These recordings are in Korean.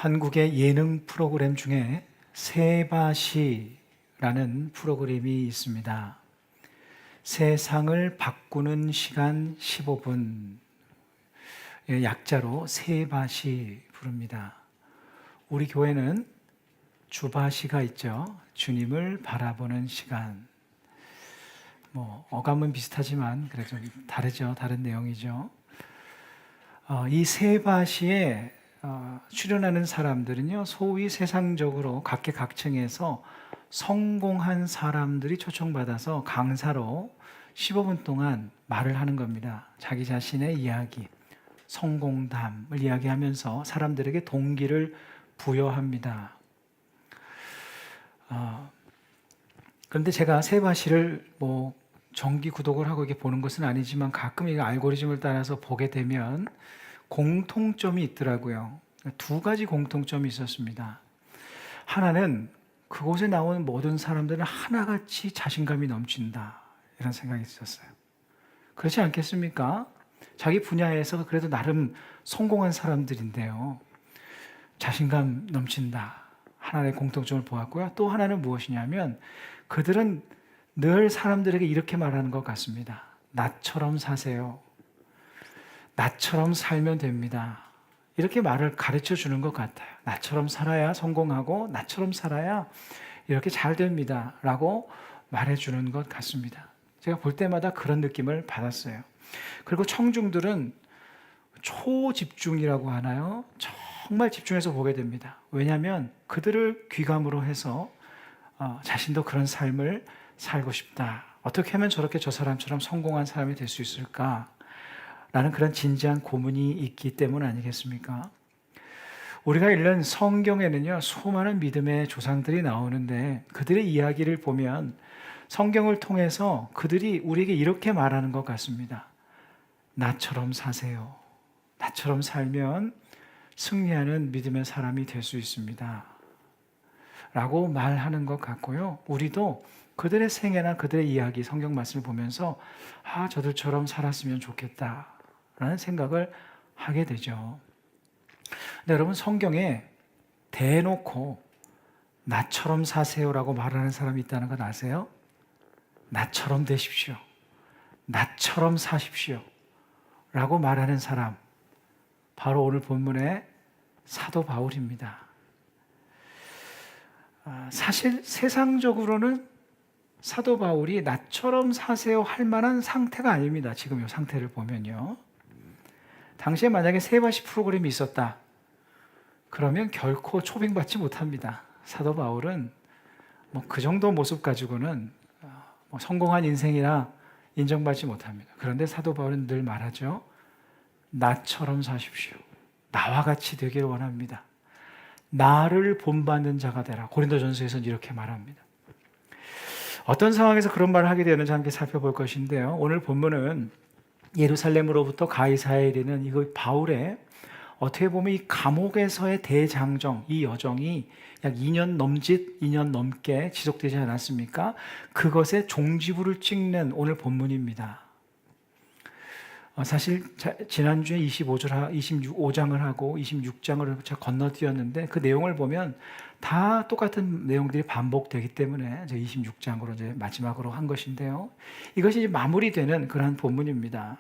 한국의 예능 프로그램 중에 세바시라는 프로그램이 있습니다. 세상을 바꾸는 시간 15분, 약자로 세바시 부릅니다. 우리 교회는 주바시가 있죠. 주님을 바라보는 시간. 어감은 비슷하지만 그래 좀 다르죠. 다른 내용이죠. 이 세바시에 출연하는 사람들은요, 소위 세상적으로 각계각층에서 성공한 사람들이 초청받아서 강사로 15분 동안 말을 하는 겁니다. 자기 자신의 이야기, 성공담을 이야기하면서 사람들에게 동기를 부여합니다. 그런데 제가 세바시를 정기 구독을 하고 이렇게 보는 것은 아니지만 가끔 이 알고리즘을 따라서 보게 되면 공통점이 있더라고요. 두 가지 공통점이 있었습니다. 하나는 그곳에 나오는 모든 사람들은 하나같이 자신감이 넘친다, 이런 생각이 있었어요. 그렇지 않겠습니까? 자기 분야에서 그래도 나름 성공한 사람들인데요, 자신감 넘친다, 하나의 공통점을 보았고요. 또 하나는 무엇이냐면 그들은 늘 사람들에게 이렇게 말하는 것 같습니다. 나처럼 사세요. 나처럼 살면 됩니다. 이렇게 말을 가르쳐 주는 것 같아요. 나처럼 살아야 성공하고 나처럼 살아야 이렇게 잘 됩니다 라고 말해주는 것 같습니다. 제가 볼 때마다 그런 느낌을 받았어요. 그리고 청중들은 초집중이라고 하나요? 정말 집중해서 보게 됩니다. 왜냐하면 그들을 귀감으로 해서 자신도 그런 삶을 살고 싶다. 어떻게 하면 저렇게 저 사람처럼 성공한 사람이 될 수 있을까? 라는 그런 진지한 고민이 있기 때문 아니겠습니까? 우리가 읽는 성경에는요, 수많은 믿음의 조상들이 나오는데 그들의 이야기를 보면 성경을 통해서 그들이 우리에게 이렇게 말하는 것 같습니다. 나처럼 사세요. 나처럼 살면 승리하는 믿음의 사람이 될 수 있습니다 라고 말하는 것 같고요. 우리도 그들의 생애나 그들의 이야기, 성경 말씀을 보면서 저들처럼 살았으면 좋겠다 라는 생각을 하게 되죠. 근데 여러분, 성경에 대놓고 나처럼 사세요라고 말하는 사람이 있다는 건 아세요? 나처럼 되십시오. 나처럼 사십시오 라고 말하는 사람, 바로 오늘 본문의 사도 바울입니다. 사실 세상적으로는 사도 바울이 나처럼 사세요 할 만한 상태가 아닙니다. 지금 이 상태를 보면요. 당시에 만약에 세바시 프로그램이 있었다, 그러면 결코 초빙받지 못합니다. 사도 바울은 그 정도 모습 가지고는 성공한 인생이라 인정받지 못합니다. 그런데 사도 바울은 늘 말하죠. 나처럼 사십시오. 나와 같이 되길 원합니다. 나를 본받는 자가 되라. 고린도전서에서는 이렇게 말합니다. 어떤 상황에서 그런 말을 하게 되는지 함께 살펴볼 것인데요. 오늘 본문은 예루살렘으로부터 가이사야에 이르는 이거 바울의 어떻게 보면 이 감옥에서의 대장정, 이 여정이 약 2년 넘게 지속되지 않았습니까? 그것의 종지부를 찍는 오늘 본문입니다. 사실 지난주에 25장을 하고 26장을 제가 건너뛰었는데 그 내용을 보면 다 똑같은 내용들이 반복되기 때문에 26장으로 이제 마지막으로 한 것인데요. 이것이 이제 마무리되는 그런 본문입니다.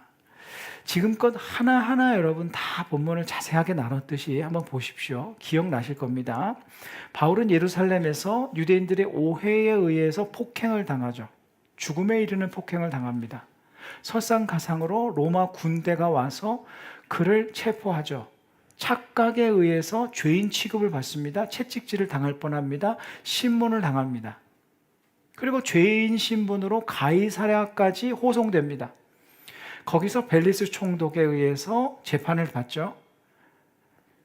지금껏 하나하나 여러분 다 본문을 자세하게 나눴듯이 한번 보십시오. 기억나실 겁니다. 바울은 예루살렘에서 유대인들의 오해에 의해서 폭행을 당하죠. 죽음에 이르는 폭행을 당합니다. 설상가상으로 로마 군대가 와서 그를 체포하죠. 착각에 의해서 죄인 취급을 받습니다. 채찍질을 당할 뻔합니다. 신문을 당합니다. 그리고 죄인 신분으로 가이사랴까지 호송됩니다. 거기서 벨리스 총독에 의해서 재판을 받죠.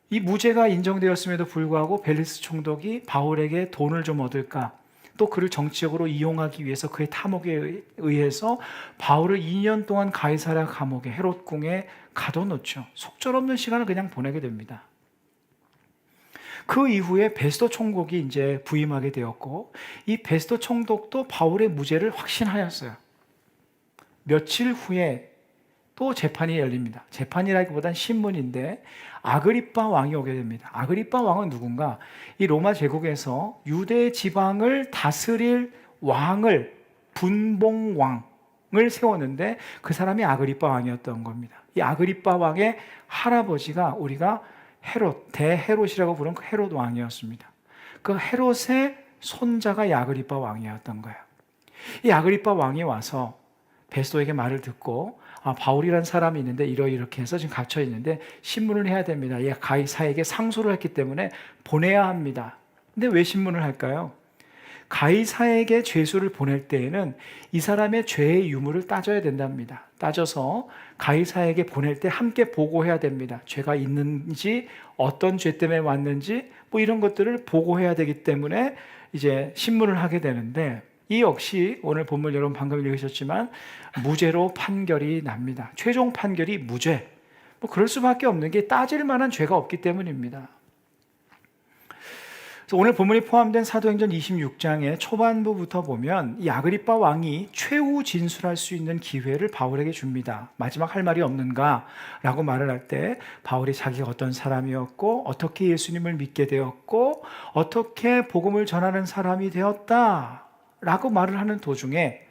이 무죄가 인정되었음에도 불구하고 벨리스 총독이 바울에게 돈을 좀 얻을까, 또 그를 정치적으로 이용하기 위해서 그의 탐욕에 의해서 바울을 2년 동안 가이사랴 감옥에, 헤롯궁에 가둬놓죠. 속절없는 시간을 그냥 보내게 됩니다. 그 이후에 베스도 총독이 이제 부임하게 되었고, 이 베스도 총독도 바울의 무죄를 확신하였어요. 며칠 후에 또 재판이 열립니다. 재판이라기보단 신문인데 아그리빠 왕이 오게 됩니다. 아그리빠 왕은 누군가? 이 로마 제국에서 유대 지방을 다스릴 왕을, 분봉왕을 세웠는데 그 사람이 아그리빠 왕이었던 겁니다. 이 아그리빠 왕의 할아버지가 우리가 헤롯, 대헤롯이라고 부르는 그 헤롯 왕이었습니다. 그 헤롯의 손자가 이 아그리빠 왕이었던 거예요. 이 아그리빠 왕이 와서 베스도에게 말을 듣고 바울이라는 사람이 있는데 이렇게 해서 지금 갇혀 있는데 신문을 해야 됩니다. 얘 가이사에게 상소를 했기 때문에 보내야 합니다. 근데 왜 신문을 할까요? 가이사에게 죄수를 보낼 때에는 이 사람의 죄의 유무를 따져야 된답니다. 따져서 가이사에게 보낼 때 함께 보고해야 됩니다. 죄가 있는지, 어떤 죄 때문에 왔는지, 뭐 이런 것들을 보고해야 되기 때문에 이제 신문을 하게 되는데, 이 역시 오늘 본문 여러분 방금 읽으셨지만 무죄로 판결이 납니다. 최종 판결이 무죄. 뭐 그럴 수밖에 없는 게 따질 만한 죄가 없기 때문입니다. 그래서 오늘 본문이 포함된 사도행전 26장의 초반부부터 보면 이 아그리빠 왕이 최후 진술할 수 있는 기회를 바울에게 줍니다. 마지막 할 말이 없는가? 라고 말을 할 때 바울이 자기가 어떤 사람이었고 어떻게 예수님을 믿게 되었고 어떻게 복음을 전하는 사람이 되었다 라고 말을 하는 도중에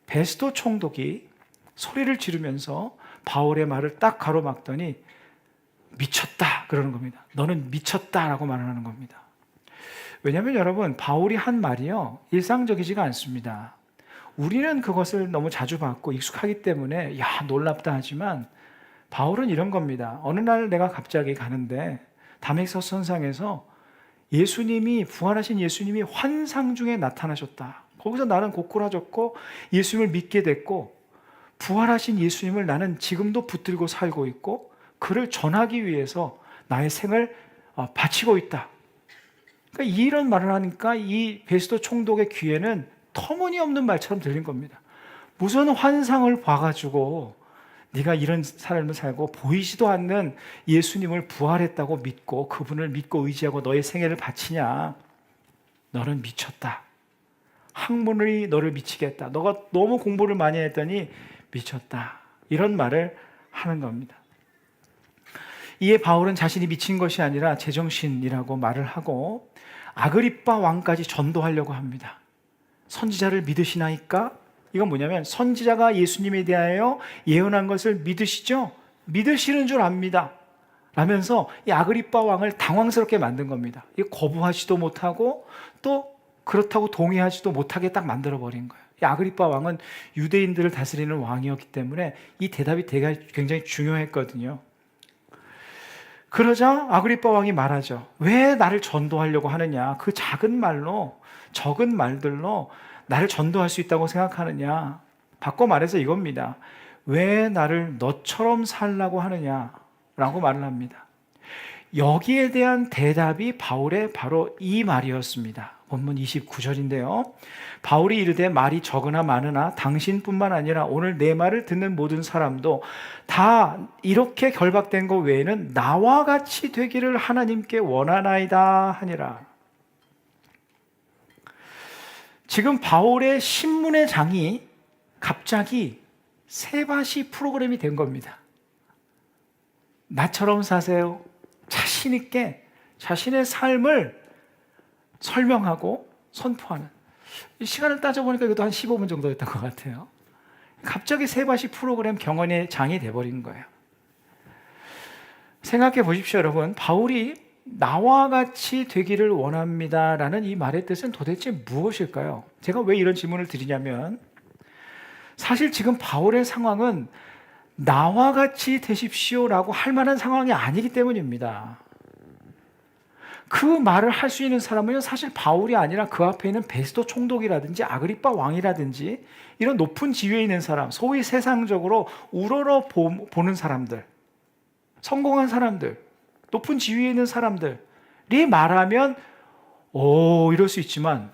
베스도 총독이 소리를 지르면서 바울의 말을 딱 가로막더니 미쳤다 그러는 겁니다. 너는 미쳤다라고 말을 하는 겁니다. 왜냐하면 여러분 바울이 한 말이요 일상적이지가 않습니다. 우리는 그것을 너무 자주 받고 익숙하기 때문에 야 놀랍다 하지만 바울은 이런 겁니다. 어느 날 내가 갑자기 가는데 다메섹 선상에서 예수님이 부활하신 예수님이 환상 중에 나타나셨다. 거기서 나는 고꾸라졌고 예수님을 믿게 됐고 부활하신 예수님을 나는 지금도 붙들고 살고 있고 그를 전하기 위해서 나의 생을 바치고 있다. 그러니까 이런 말을 하니까 이 베스도 총독의 귀에는 터무니없는 말처럼 들린 겁니다. 무슨 환상을 봐가지고 네가 이런 삶을 살고 보이지도 않는 예수님을 부활했다고 믿고 그분을 믿고 의지하고 너의 생애를 바치냐. 너는 미쳤다. 학문이 너를 미치겠다. 너가 너무 공부를 많이 했더니 미쳤다. 이런 말을 하는 겁니다. 이에 바울은 자신이 미친 것이 아니라 제정신이라고 말을 하고 아그리빠 왕까지 전도하려고 합니다. 선지자를 믿으시나이까? 이건 뭐냐면 선지자가 예수님에 대하여 예언한 것을 믿으시죠? 믿으시는 줄 압니다. 라면서 이 아그리빠 왕을 당황스럽게 만든 겁니다. 거부하지도 못하고 또 그렇다고 동의하지도 못하게 딱 만들어버린 거예요. 이 아그리빠 왕은 유대인들을 다스리는 왕이었기 때문에 이 대답이 굉장히 중요했거든요. 그러자 아그리빠 왕이 말하죠. 왜 나를 전도하려고 하느냐? 그 작은 말로, 적은 말들로 나를 전도할 수 있다고 생각하느냐? 바꿔 말해서 이겁니다. 왜 나를 너처럼 살라고 하느냐? 라고 말을 합니다. 여기에 대한 대답이 바울의 바로 이 말이었습니다. 본문 29절인데요. 바울이 이르되 말이 적으나 많으나 당신뿐만 아니라 오늘 내 말을 듣는 모든 사람도 다 이렇게 결박된 것 외에는 나와 같이 되기를 하나님께 원하나이다 하니라. 지금 바울의 신문의 장이 갑자기 세바시 프로그램이 된 겁니다. 나처럼 사세요. 자신 있게 자신의 삶을 설명하고 선포하는. 시간을 따져보니까 이것도 한 15분 정도였던 것 같아요. 갑자기 세바시 프로그램 경원의 장이 돼버린 거예요. 생각해 보십시오, 여러분. 바울이 나와 같이 되기를 원합니다라는 이 말의 뜻은 도대체 무엇일까요? 제가 왜 이런 질문을 드리냐면 사실 지금 바울의 상황은 나와 같이 되십시오라고 할 만한 상황이 아니기 때문입니다. 그 말을 할 수 있는 사람은 사실 바울이 아니라 그 앞에 있는 베스도 총독이라든지 아그리빠 왕이라든지 이런 높은 지위에 있는 사람, 소위 세상적으로 우러러 보는 사람들, 성공한 사람들, 높은 지위에 있는 사람들이 말하면 이럴 수 있지만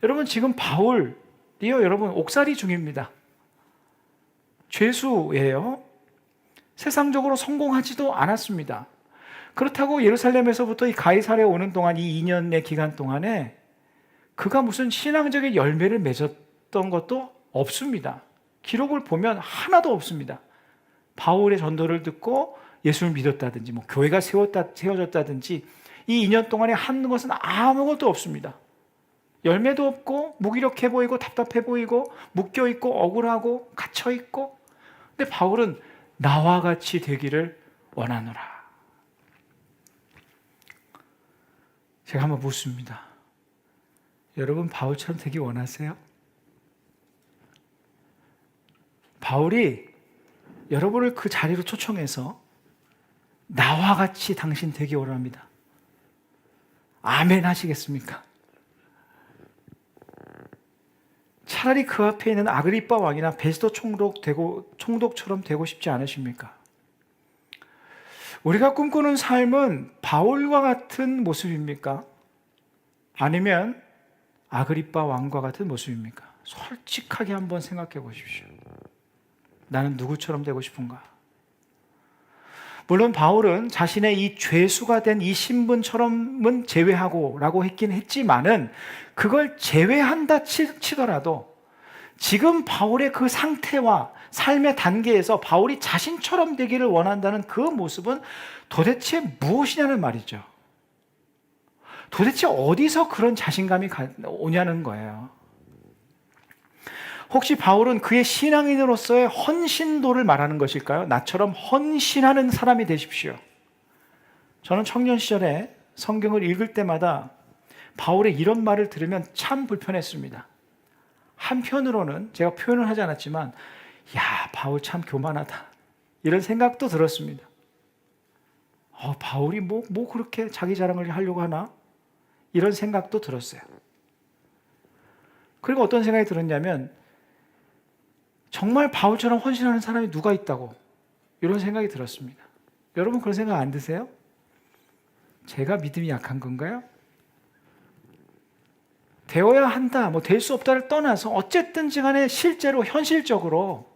여러분 지금 바울이요 여러분 옥살이 중입니다. 죄수예요. 세상적으로 성공하지도 않았습니다. 그렇다고 예루살렘에서부터 이 가이사랴에 오는 동안 이 2년의 기간 동안에 그가 무슨 신앙적인 열매를 맺었던 것도 없습니다. 기록을 보면 하나도 없습니다. 바울의 전도를 듣고 예수를 믿었다든지 뭐 교회가 세워졌다든지 이 2년 동안에 한 것은 아무것도 없습니다. 열매도 없고 무기력해 보이고 답답해 보이고 묶여있고 억울하고 갇혀있고, 근데 바울은 나와 같이 되기를 원하노라. 제가 한번 묻습니다. 여러분 바울처럼 되기 원하세요? 바울이 여러분을 그 자리로 초청해서 나와 같이 당신 되기 원합니다. 아멘 하시겠습니까? 차라리 그 앞에 있는 아그리빠 왕이나 베스도 총독처럼 되고 싶지 않으십니까? 우리가 꿈꾸는 삶은 바울과 같은 모습입니까? 아니면 아그리빠 왕과 같은 모습입니까? 솔직하게 한번 생각해 보십시오. 나는 누구처럼 되고 싶은가? 물론 바울은 자신의 이 죄수가 된 이 신분처럼은 제외하고 라고 했긴 했지만은 그걸 제외한다 치더라도 지금 바울의 그 상태와 삶의 단계에서 바울이 자신처럼 되기를 원한다는 그 모습은 도대체 무엇이냐는 말이죠. 도대체 어디서 그런 자신감이 오냐는 거예요. 혹시 바울은 그의 신앙인으로서의 헌신도를 말하는 것일까요? 나처럼 헌신하는 사람이 되십시오. 저는 청년 시절에 성경을 읽을 때마다 바울의 이런 말을 들으면 참 불편했습니다. 한편으로는 제가 표현을 하지 않았지만 야, 바울 참 교만하다 이런 생각도 들었습니다. 바울이 뭐 그렇게 자기 자랑을 하려고 하나? 이런 생각도 들었어요. 그리고 어떤 생각이 들었냐면 정말 바울처럼 헌신하는 사람이 누가 있다고, 이런 생각이 들었습니다. 여러분 그런 생각 안 드세요? 제가 믿음이 약한 건가요? 되어야 한다, 될 수 없다를 떠나서 어쨌든지 간에 실제로 현실적으로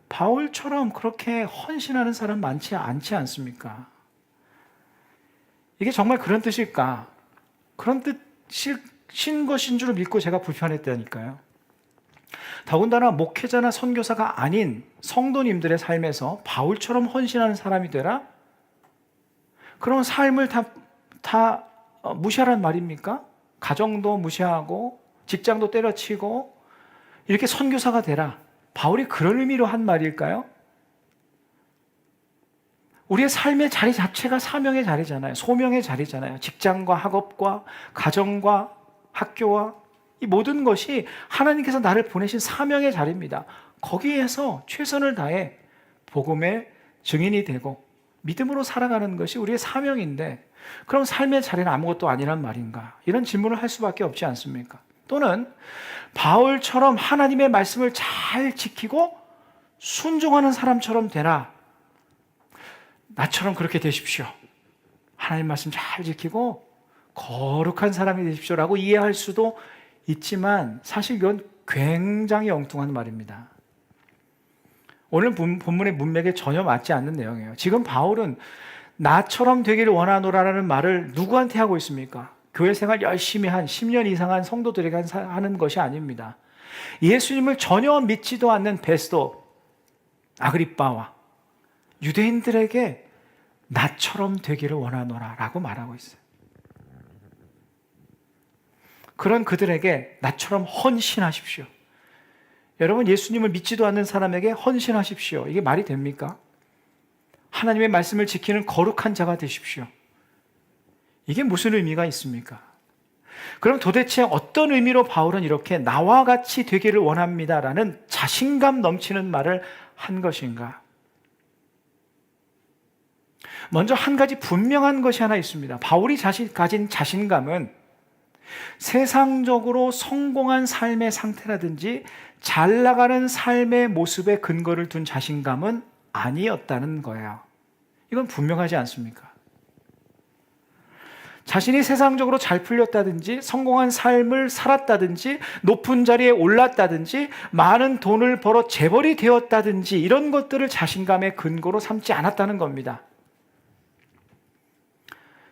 바울처럼 그렇게 헌신하는 사람 많지 않지 않습니까? 이게 정말 그런 뜻일까? 그런 뜻인 것인 줄 믿고 제가 불편했다니까요. 더군다나 목회자나 선교사가 아닌 성도님들의 삶에서 바울처럼 헌신하는 사람이 되라? 그런 삶을 다 무시하란 말입니까? 가정도 무시하고 직장도 때려치고 이렇게 선교사가 되라. 바울이 그런 의미로 한 말일까요? 우리의 삶의 자리 자체가 사명의 자리잖아요. 소명의 자리잖아요. 직장과 학업과 가정과 학교와 이 모든 것이 하나님께서 나를 보내신 사명의 자리입니다. 거기에서 최선을 다해 복음의 증인이 되고 믿음으로 살아가는 것이 우리의 사명인데, 그럼 삶의 자리는 아무것도 아니란 말인가? 이런 질문을 할 수밖에 없지 않습니까? 또는 바울처럼 하나님의 말씀을 잘 지키고 순종하는 사람처럼 되라. 나처럼 그렇게 되십시오. 하나님 말씀 잘 지키고 거룩한 사람이 되십시오라고 이해할 수도 있지만 사실 이건 굉장히 엉뚱한 말입니다. 오늘 본문의 문맥에 전혀 맞지 않는 내용이에요. 지금 바울은 나처럼 되기를 원하노라라는 말을 누구한테 하고 있습니까? 교회 생활 열심히 한 10년 이상 한 성도들에게 하는 것이 아닙니다. 예수님을 전혀 믿지도 않는 베스도, 아그리빠와 유대인들에게 나처럼 되기를 원하노라라고 말하고 있어요. 그런 그들에게 나처럼 헌신하십시오. 여러분, 예수님을 믿지도 않는 사람에게 헌신하십시오. 이게 말이 됩니까? 하나님의 말씀을 지키는 거룩한 자가 되십시오. 이게 무슨 의미가 있습니까? 그럼 도대체 어떤 의미로 바울은 이렇게 나와 같이 되기를 원합니다라는 자신감 넘치는 말을 한 것인가? 먼저 한 가지 분명한 것이 하나 있습니다. 바울이 가진 자신감은 세상적으로 성공한 삶의 상태라든지 잘 나가는 삶의 모습에 근거를 둔 자신감은 아니었다는 거예요. 이건 분명하지 않습니까? 자신이 세상적으로 잘 풀렸다든지 성공한 삶을 살았다든지 높은 자리에 올랐다든지 많은 돈을 벌어 재벌이 되었다든지 이런 것들을 자신감의 근거로 삼지 않았다는 겁니다.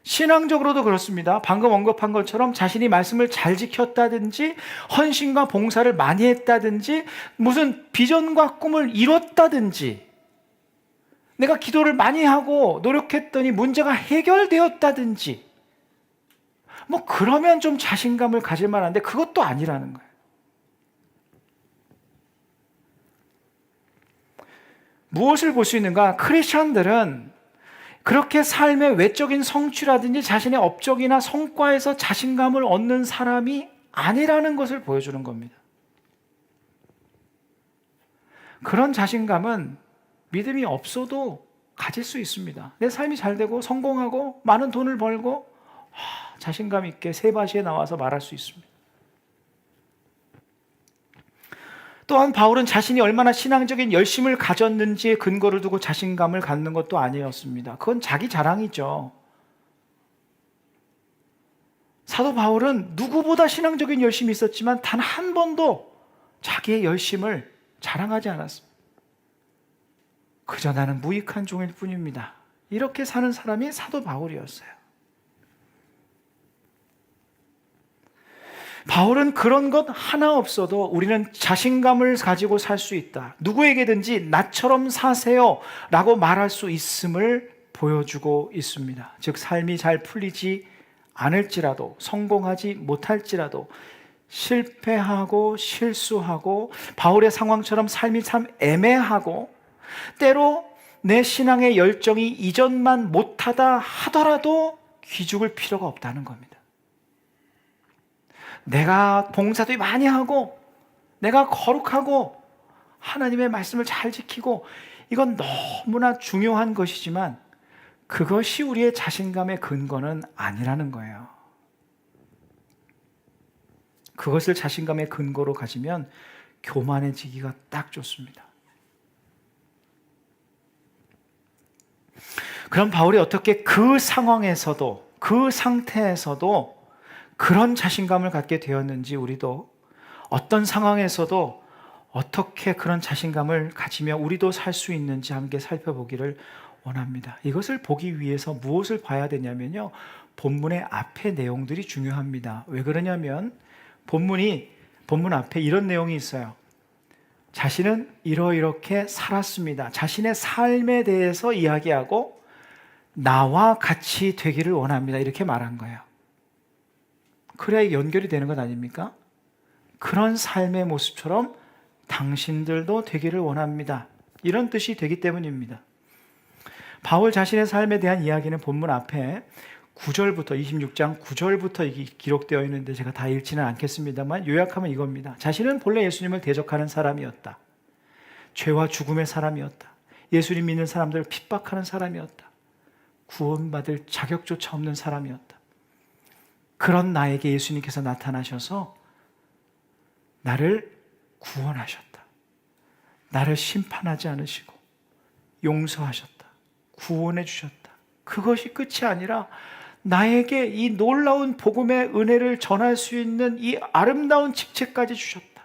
신앙적으로도 그렇습니다. 방금 언급한 것처럼 자신이 말씀을 잘 지켰다든지 헌신과 봉사를 많이 했다든지 무슨 비전과 꿈을 이뤘다든지 내가 기도를 많이 하고 노력했더니 문제가 해결되었다든지 뭐 그러면 좀 자신감을 가질 만한데 그것도 아니라는 거예요. 무엇을 볼 수 있는가? 크리스천들은 그렇게 삶의 외적인 성취라든지 자신의 업적이나 성과에서 자신감을 얻는 사람이 아니라는 것을 보여주는 겁니다. 그런 자신감은 믿음이 없어도 가질 수 있습니다. 내 삶이 잘 되고 성공하고 많은 돈을 벌고 자신감 있게 세바시에 나와서 말할 수 있습니다. 또한 바울은 자신이 얼마나 신앙적인 열심을 가졌는지에 근거를 두고 자신감을 갖는 것도 아니었습니다. 그건 자기 자랑이죠. 사도 바울은 누구보다 신앙적인 열심이 있었지만 단 한 번도 자기의 열심을 자랑하지 않았습니다. 그저 나는 무익한 종일 뿐입니다. 이렇게 사는 사람이 사도 바울이었어요. 바울은 그런 것 하나 없어도 우리는 자신감을 가지고 살 수 있다. 누구에게든지 나처럼 사세요 라고 말할 수 있음을 보여주고 있습니다. 즉 삶이 잘 풀리지 않을지라도 성공하지 못할지라도 실패하고 실수하고 바울의 상황처럼 삶이 참 애매하고 때로 내 신앙의 열정이 이전만 못하다 하더라도 기죽을 필요가 없다는 겁니다. 내가 봉사도 많이 하고 내가 거룩하고 하나님의 말씀을 잘 지키고 이건 너무나 중요한 것이지만 그것이 우리의 자신감의 근거는 아니라는 거예요. 그것을 자신감의 근거로 가지면 교만해지기가 딱 좋습니다. 그럼 바울이 어떻게 그 상황에서도 그 상태에서도 그런 자신감을 갖게 되었는지 우리도 어떤 상황에서도 어떻게 그런 자신감을 가지며 우리도 살 수 있는지 함께 살펴보기를 원합니다. 이것을 보기 위해서 무엇을 봐야 되냐면요. 본문의 앞에 내용들이 중요합니다. 왜 그러냐면 본문 앞에 이런 내용이 있어요. 자신은 이렇게 살았습니다. 자신의 삶에 대해서 이야기하고 나와 같이 되기를 원합니다. 이렇게 말한 거예요. 그래야 연결이 되는 것 아닙니까? 그런 삶의 모습처럼 당신들도 되기를 원합니다. 이런 뜻이 되기 때문입니다. 바울 자신의 삶에 대한 이야기는 본문 앞에 9절부터 26장 9절부터 기록되어 있는데 제가 다 읽지는 않겠습니다만 요약하면 이겁니다. 자신은 본래 예수님을 대적하는 사람이었다. 죄와 죽음의 사람이었다. 예수님 믿는 사람들을 핍박하는 사람이었다. 구원받을 자격조차 없는 사람이었다. 그런 나에게 예수님께서 나타나셔서 나를 구원하셨다. 나를 심판하지 않으시고 용서하셨다. 구원해 주셨다. 그것이 끝이 아니라 나에게 이 놀라운 복음의 은혜를 전할 수 있는 이 아름다운 직책까지 주셨다.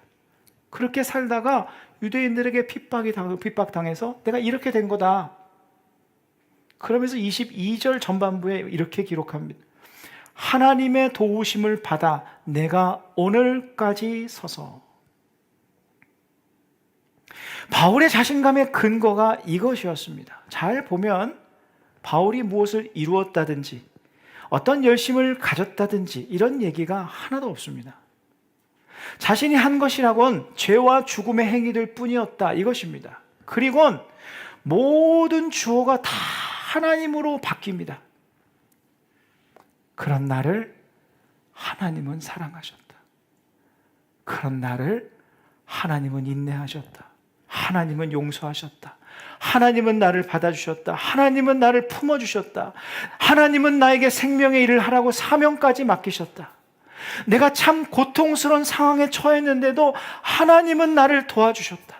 그렇게 살다가 유대인들에게 핍박당해서 내가 이렇게 된 거다. 그러면서 22절 전반부에 이렇게 기록합니다. 하나님의 도우심을 받아 내가 오늘까지 서서. 바울의 자신감의 근거가 이것이었습니다. 잘 보면 바울이 무엇을 이루었다든지 어떤 열심을 가졌다든지 이런 얘기가 하나도 없습니다. 자신이 한 것이라곤 죄와 죽음의 행위들 뿐이었다 이것입니다. 그리고는 모든 주어가 다 하나님으로 바뀝니다. 그런 나를 하나님은 사랑하셨다. 그런 나를 하나님은 인내하셨다. 하나님은 용서하셨다. 하나님은 나를 받아주셨다. 하나님은 나를 품어주셨다. 하나님은 나에게 생명의 일을 하라고 사명까지 맡기셨다. 내가 참 고통스러운 상황에 처했는데도 하나님은 나를 도와주셨다.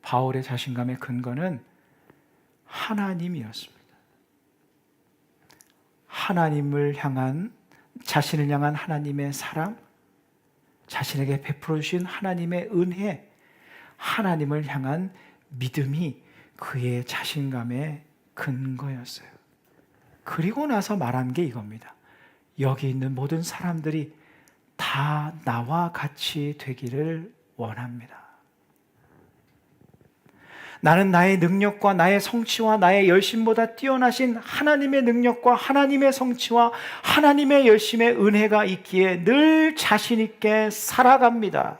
바울의 자신감의 근거는 하나님이었습니다. 하나님을 향한, 자신을 향한 하나님의 사랑, 자신에게 베풀어 주신 하나님의 은혜, 하나님을 향한 믿음이 그의 자신감의 근거였어요. 그리고 나서 말한 게 이겁니다. 여기 있는 모든 사람들이 다 나와 같이 되기를 원합니다. 나는 나의 능력과 나의 성취와 나의 열심보다 뛰어나신 하나님의 능력과 하나님의 성취와 하나님의 열심의 은혜가 있기에 늘 자신 있게 살아갑니다.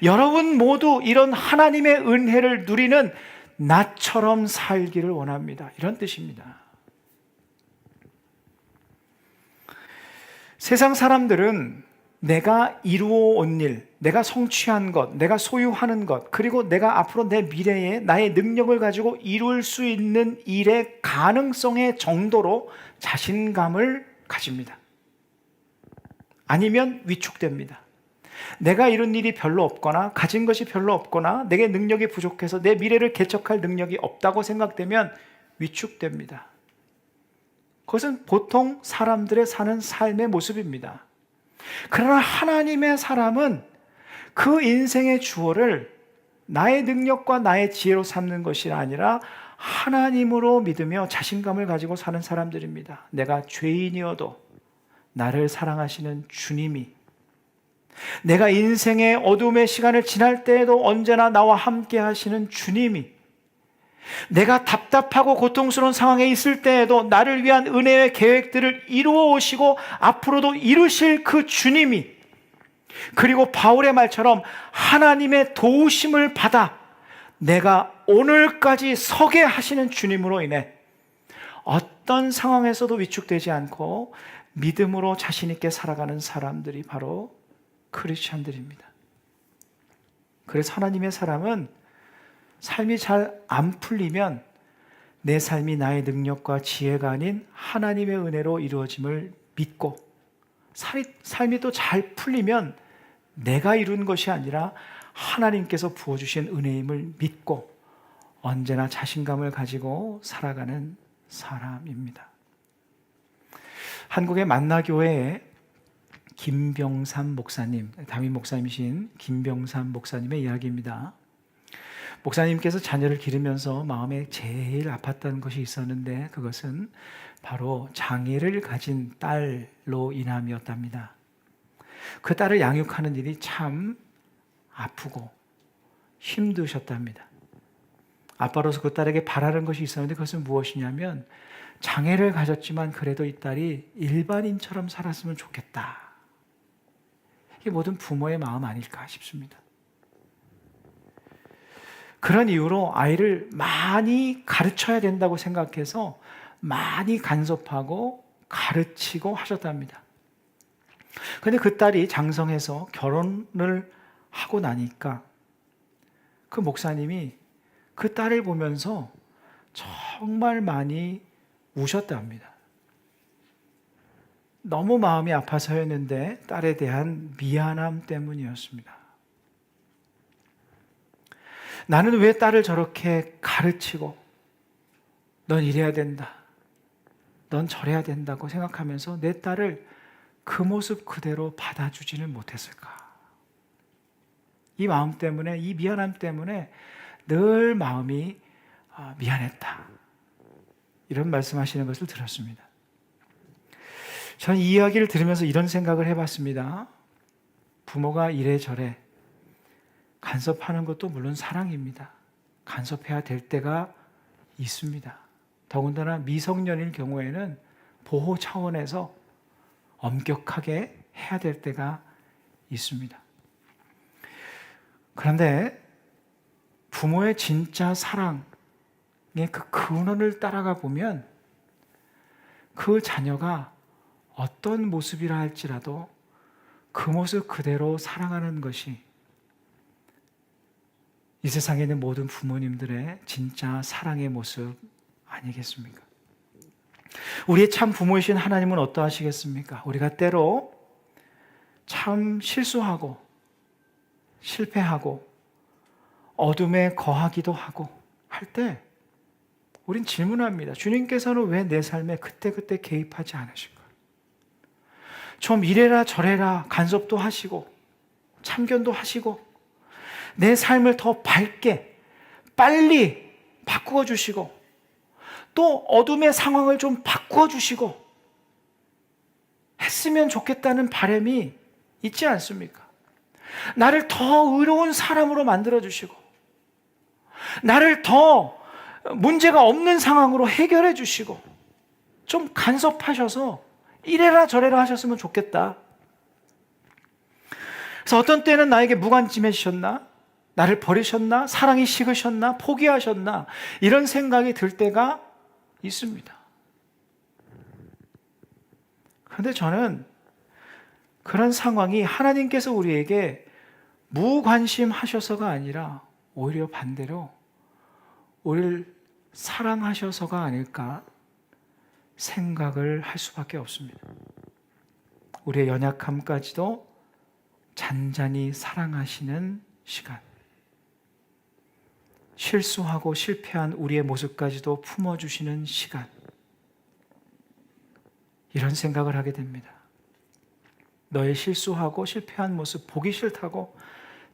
여러분 모두 이런 하나님의 은혜를 누리는 나처럼 살기를 원합니다. 이런 뜻입니다. 세상 사람들은 내가 이루어 온 일, 내가 성취한 것, 내가 소유하는 것, 그리고 내가 앞으로 내 미래에 나의 능력을 가지고 이룰 수 있는 일의 가능성의 정도로 자신감을 가집니다. 아니면 위축됩니다. 내가 이룬 일이 별로 없거나 가진 것이 별로 없거나 내게 능력이 부족해서 내 미래를 개척할 능력이 없다고 생각되면 위축됩니다. 그것은 보통 사람들의 사는 삶의 모습입니다. 그러나 하나님의 사람은 그 인생의 주어를 나의 능력과 나의 지혜로 삼는 것이 아니라 하나님으로 믿으며 자신감을 가지고 사는 사람들입니다. 내가 죄인이어도 나를 사랑하시는 주님이, 내가 인생의 어둠의 시간을 지날 때에도 언제나 나와 함께 하시는 주님이, 내가 답답하고 고통스러운 상황에 있을 때에도 나를 위한 은혜의 계획들을 이루어 오시고 앞으로도 이루실 그 주님이, 그리고 바울의 말처럼 하나님의 도우심을 받아 내가 오늘까지 서게 하시는 주님으로 인해 어떤 상황에서도 위축되지 않고 믿음으로 자신 있게 살아가는 사람들이 바로 크리스찬들입니다. 그래서 하나님의 사람은 삶이 잘 안 풀리면 내 삶이 나의 능력과 지혜가 아닌 하나님의 은혜로 이루어짐을 믿고, 삶이 또 잘 풀리면 내가 이룬 것이 아니라 하나님께서 부어주신 은혜임을 믿고 언제나 자신감을 가지고 살아가는 사람입니다. 한국의 만나교회에 김병삼 목사님, 담임 목사님이신 김병삼 목사님의 이야기입니다. 목사님께서 자녀를 기르면서 마음에 제일 아팠던 것이 있었는데 그것은 바로 장애를 가진 딸로 인함이었답니다. 그 딸을 양육하는 일이 참 아프고 힘드셨답니다. 아빠로서 그 딸에게 바라는 것이 있었는데 그것은 무엇이냐면 장애를 가졌지만 그래도 이 딸이 일반인처럼 살았으면 좋겠다. 이게 모든 부모의 마음 아닐까 싶습니다. 그런 이유로 아이를 많이 가르쳐야 된다고 생각해서 많이 간섭하고 가르치고 하셨답니다. 그런데 그 딸이 장성해서 결혼을 하고 나니까 그 목사님이 그 딸을 보면서 정말 많이 우셨답니다. 너무 마음이 아파서였는데 딸에 대한 미안함 때문이었습니다. 나는 왜 딸을 저렇게 가르치고 넌 이래야 된다, 넌 저래야 된다고 생각하면서 내 딸을 그 모습 그대로 받아주지는 못했을까? 이 마음 때문에, 이 미안함 때문에 늘 마음이 미안했다, 이런 말씀하시는 것을 들었습니다. 저는 이 이야기를 들으면서 이런 생각을 해봤습니다. 부모가 이래저래 간섭하는 것도 물론 사랑입니다. 간섭해야 될 때가 있습니다. 더군다나 미성년일 경우에는 보호 차원에서 엄격하게 해야 될 때가 있습니다. 그런데 부모의 진짜 사랑의 그 근원을 따라가 보면 그 자녀가 어떤 모습이라 할지라도 그 모습 그대로 사랑하는 것이 이 세상에 있는 모든 부모님들의 진짜 사랑의 모습 아니겠습니까? 우리의 참 부모이신 하나님은 어떠하시겠습니까? 우리가 때로 참 실수하고 실패하고 어둠에 거하기도 하고 할 때 우린 질문합니다. 주님께서는 왜 내 삶에 그때그때 개입하지 않으실까? 좀 이래라 저래라 간섭도 하시고 참견도 하시고 내 삶을 더 밝게 빨리 바꾸어 주시고 또 어둠의 상황을 좀 바꾸어 주시고 했으면 좋겠다는 바람이 있지 않습니까? 나를 더 의로운 사람으로 만들어 주시고 나를 더 문제가 없는 상황으로 해결해 주시고 좀 간섭하셔서 이래라 저래라 하셨으면 좋겠다. 그래서 어떤 때는 나에게 무관심해지셨나? 나를 버리셨나? 사랑이 식으셨나? 포기하셨나? 이런 생각이 들 때가 있습니다. 그런데 저는 그런 상황이 하나님께서 우리에게 무관심하셔서가 아니라 오히려 반대로 우리를 사랑하셔서가 아닐까 생각을 할 수밖에 없습니다. 우리의 연약함까지도 잔잔히 사랑하시는 시간, 실수하고 실패한 우리의 모습까지도 품어주시는 시간, 이런 생각을 하게 됩니다. 너의 실수하고 실패한 모습 보기 싫다고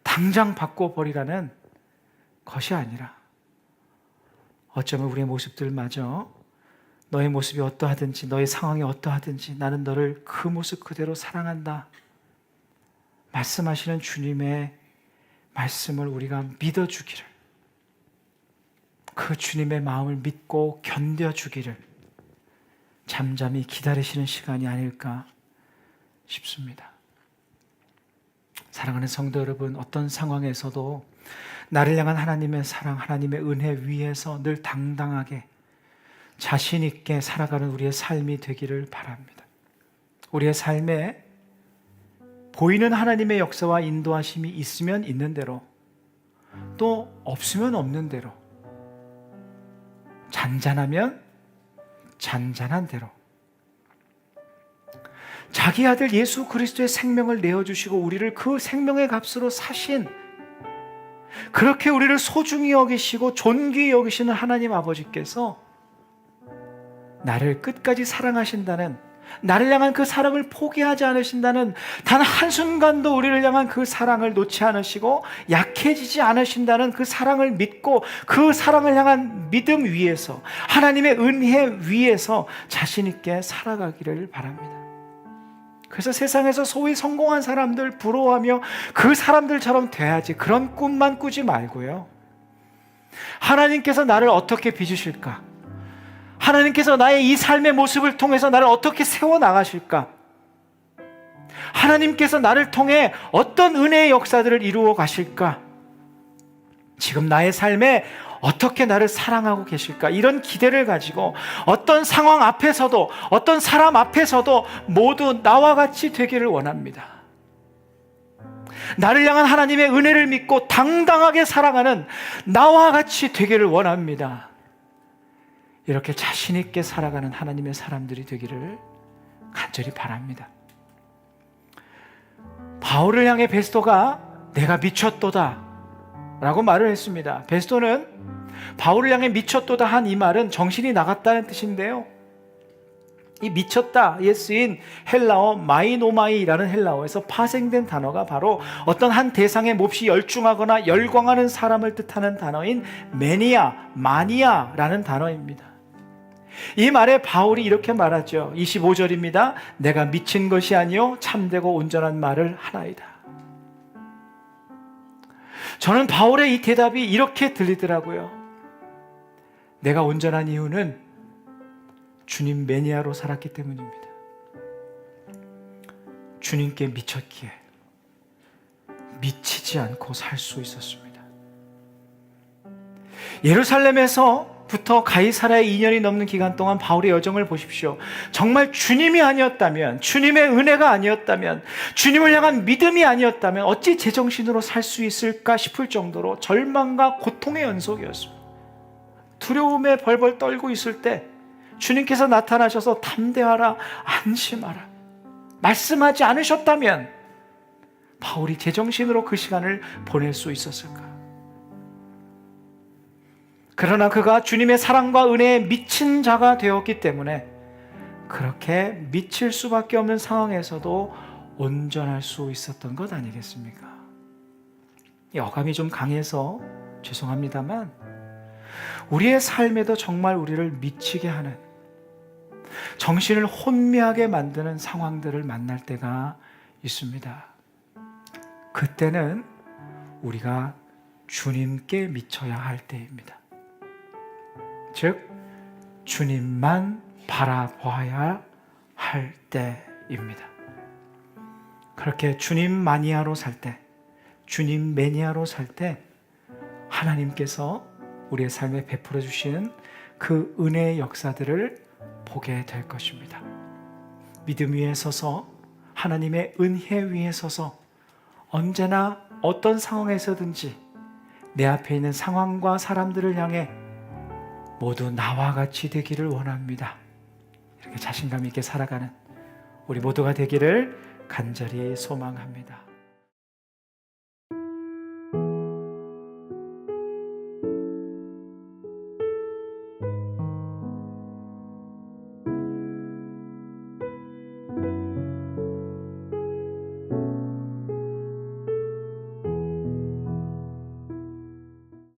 당장 바꿔버리라는 것이 아니라 어쩌면 우리의 모습들마저 너의 모습이 어떠하든지 너의 상황이 어떠하든지 나는 너를 그 모습 그대로 사랑한다 말씀하시는 주님의 말씀을 우리가 믿어주기를, 그 주님의 마음을 믿고 견뎌주기를 잠잠히 기다리시는 시간이 아닐까 싶습니다. 사랑하는 성도 여러분, 어떤 상황에서도 나를 향한 하나님의 사랑, 하나님의 은혜 위에서 늘 당당하게 자신 있게 살아가는 우리의 삶이 되기를 바랍니다. 우리의 삶에 보이는 하나님의 역사와 인도하심이 있으면 있는 대로, 또 없으면 없는 대로, 잔잔하면 잔잔한 대로 자기 아들 예수 그리스도의 생명을 내어주시고 우리를 그 생명의 값으로 사신, 그렇게 우리를 소중히 여기시고 존귀히 여기시는 하나님 아버지께서 나를 끝까지 사랑하신다는, 나를 향한 그 사랑을 포기하지 않으신다는, 단 한순간도 우리를 향한 그 사랑을 놓지 않으시고 약해지지 않으신다는 그 사랑을 믿고 그 사랑을 향한 믿음 위에서, 하나님의 은혜 위에서 자신 있게 살아가기를 바랍니다. 그래서 세상에서 소위 성공한 사람들 부러워하며 그 사람들처럼 돼야지, 그런 꿈만 꾸지 말고요. 하나님께서 나를 어떻게 빚으실까? 하나님께서 나의 이 삶의 모습을 통해서 나를 어떻게 세워나가실까? 하나님께서 나를 통해 어떤 은혜의 역사들을 이루어 가실까? 지금 나의 삶에 어떻게 나를 사랑하고 계실까? 이런 기대를 가지고 어떤 상황 앞에서도, 어떤 사람 앞에서도 모두 나와 같이 되기를 원합니다. 나를 향한 하나님의 은혜를 믿고 당당하게 살아가는 나와 같이 되기를 원합니다. 이렇게 자신 있게 살아가는 하나님의 사람들이 되기를 간절히 바랍니다. 바울을 향해 베스도가 내가 미쳤도다 라고 말을 했습니다. 베스도는 바울을 향해 미쳤도다 한 이 말은 정신이 나갔다는 뜻인데요, 이 미쳤다에 쓰인 헬라어 마이노마이라는 헬라어에서 파생된 단어가 바로 어떤 한 대상에 몹시 열중하거나 열광하는 사람을 뜻하는 단어인 매니아, 마니아라는 단어입니다. 이 말에 바울이 이렇게 말하죠. 25절입니다. 내가 미친 것이 아니요 참되고 온전한 말을 하나이다. 저는 바울의 이 대답이 이렇게 들리더라고요. 내가 온전한 이유는 주님 매니아로 살았기 때문입니다. 주님께 미쳤기에 미치지 않고 살 수 있었습니다. 예루살렘에서부터 가이사랴에 2년이 넘는 기간 동안 바울의 여정을 보십시오. 정말 주님이 아니었다면, 주님의 은혜가 아니었다면, 주님을 향한 믿음이 아니었다면 어찌 제정신으로 살 수 있을까 싶을 정도로 절망과 고통의 연속이었습니다. 두려움에 벌벌 떨고 있을 때 주님께서 나타나셔서 담대하라, 안심하라 말씀하지 않으셨다면 바울이 제정신으로 그 시간을 보낼 수 있었을까? 그러나 그가 주님의 사랑과 은혜에 미친 자가 되었기 때문에 그렇게 미칠 수밖에 없는 상황에서도 온전할 수 있었던 것 아니겠습니까? 이 어감이 좀 강해서 죄송합니다만 우리의 삶에도 정말 우리를 미치게 하는, 정신을 혼미하게 만드는 상황들을 만날 때가 있습니다. 그때는 우리가 주님께 미쳐야 할 때입니다. 즉 주님만 바라봐야 할 때입니다. 그렇게 주님 마니아로 살 때, 주님 매니아로 살 때 하나님께서 우리의 삶에 베풀어 주시는 그 은혜의 역사들을 보게 될 것입니다. 믿음 위에 서서, 하나님의 은혜 위에 서서 언제나 어떤 상황에서든지 내 앞에 있는 상황과 사람들을 향해 모두 나와 같이 되기를 원합니다. 이렇게 자신감 있게 살아가는 우리 모두가 되기를 간절히 소망합니다.